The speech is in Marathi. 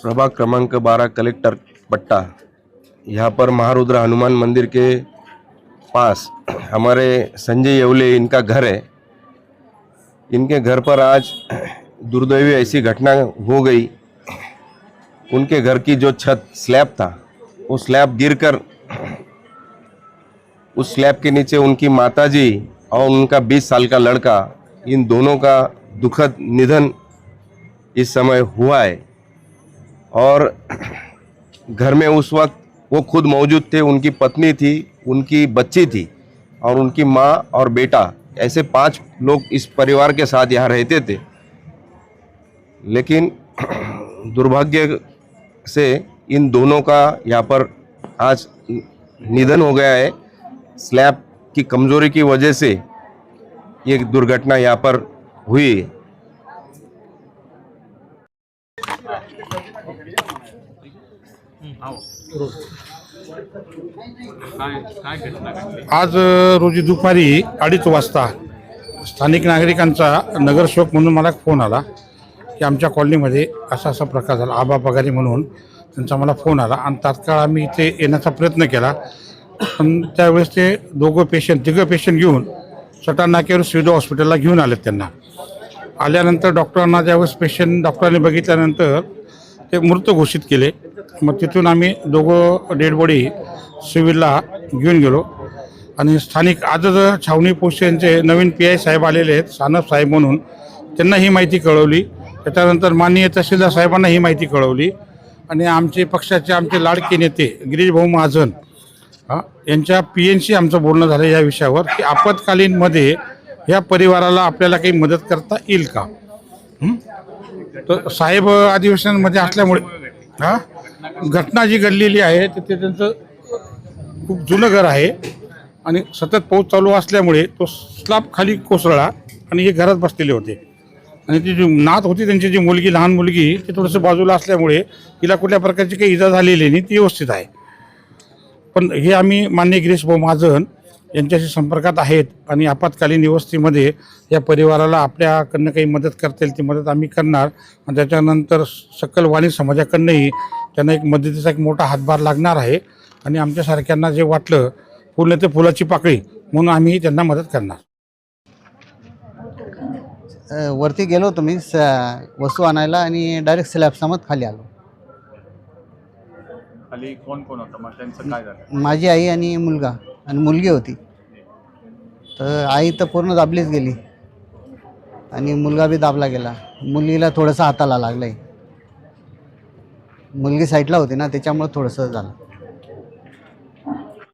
प्रभाग क्रमांक 12 कलेक्टर पट्टा, यहाँ पर महारुद्र हनुमान मंदिर के पास हमारे संजय येवले इनका घर है। इनके घर पर आज दुर्दैवी ऐसी घटना हो गई। उनके घर की जो छत स्लैब था, वो स्लैब गिरकर उस स्लैब के नीचे उनकी माताजी और उनका 20 साल का लड़का, इन दोनों का दुखद निधन इस समय हुआ है। और घर में उस वक्त वो खुद मौजूद थे, उनकी पत्नी थी, उनकी बच्ची थी और उनकी माँ और बेटा, ऐसे 5 लोग इस परिवार के साथ यहाँ रहते थे। लेकिन दुर्भाग्य से इन दोनों का यहाँ पर आज निधन हो गया है। स्लैब की कमजोरी की वजह से ये दुर्घटना यहाँ पर हुई है। आज रोजी दुपारी 2:30 वाजता स्थानिक नागरिकांचा नगरसेवक म्हणून मला फोन आला की आमच्या कॉलनीमध्ये असा प्रकार झाला। आबा पगारी म्हणून त्यांचा मला फोन आला आणि तात्काळ आम्ही इथे येण्याचा प्रयत्न केला। पण त्यावेळेस ते तिघं पेशंट घेऊन सटाण नाक्यावर सिव्हिल हॉस्पिटलला घेऊन आलेत। त्यांना आल्यानंतर डॉक्टरांना ज्यावेळेस डॉक्टरांनी बघितल्यानंतर ते मृत घोषित केले। मग तिथून आम्ही दोघं डेड बॉडी सिव्हिलला घेऊन गेलो आणि स्थानिक आजच छावणी पोस्ट यांचे नवीन PI साहेब आलेले आहेत, सानप साहेब म्हणून, त्यांना ही माहिती कळवली। त्याच्यानंतर माननीय तहसीलदार साहेबांना ही माहिती कळवली आणि आमचे लाडके नेते गिरीश भाऊ महाजन यांच्या PNशी आमचं बोलणं झालं या विषयावर की आपत्कालीनमध्ये या परिवाराला आपल्याला काही मदत करता येईल का। तर साहेब अधिवेशनामध्ये असल्यामुळे घटना जी घडलेली आहे तिथे त्यांचं खूप जुनं घर आहे आणि सतत पाऊस चालू असल्यामुळे तो स्लॅब खाली कोसळला आणि हे घरात बसलेले होते आणि ती जी नात होती त्यांची जी मुलगी, लहान मुलगी, ती थोडंसं बाजूला असल्यामुळे तिला कुठल्या प्रकारची काही इजा झालेली नाही, ती व्यवस्थित आहे। पण हे आम्ही माननीय गिरीश भाऊ महाजन यांच्याशी संपर्कात आहेत आणि आपत्कालीन व्यवस्थेमध्ये या परिवाराला आपल्याकडनं काही मदत करता येईल ती मदत आम्ही करणार आणि त्याच्यानंतर सकल वाणी समाजाकडनंही त्यांना एक मदतीचा एक मोठा हातभार लागणार आहे आणि आमच्यासारख्यांना जे वाटलं फुल ते फुलाची पाकळी म्हणून आम्ही त्यांना मदत करणार। वरती गेलो होतो मी वस्तू आणायला आणि डायरेक्ट स्लॅब समत खाली आलो। खाली कोण होतं मग त्यांचं काय झालं? माझी आई आणि मुलगा आणि मुलगी होती। तर आई तर पूर्ण दाबलीच गेली आणि मुलगा बी दाबला गेला। मुलीला थोडंसं हाताला लागलंय, मुलगी साईडला होती ना, त्याच्यामुळे थोडंसं झालं।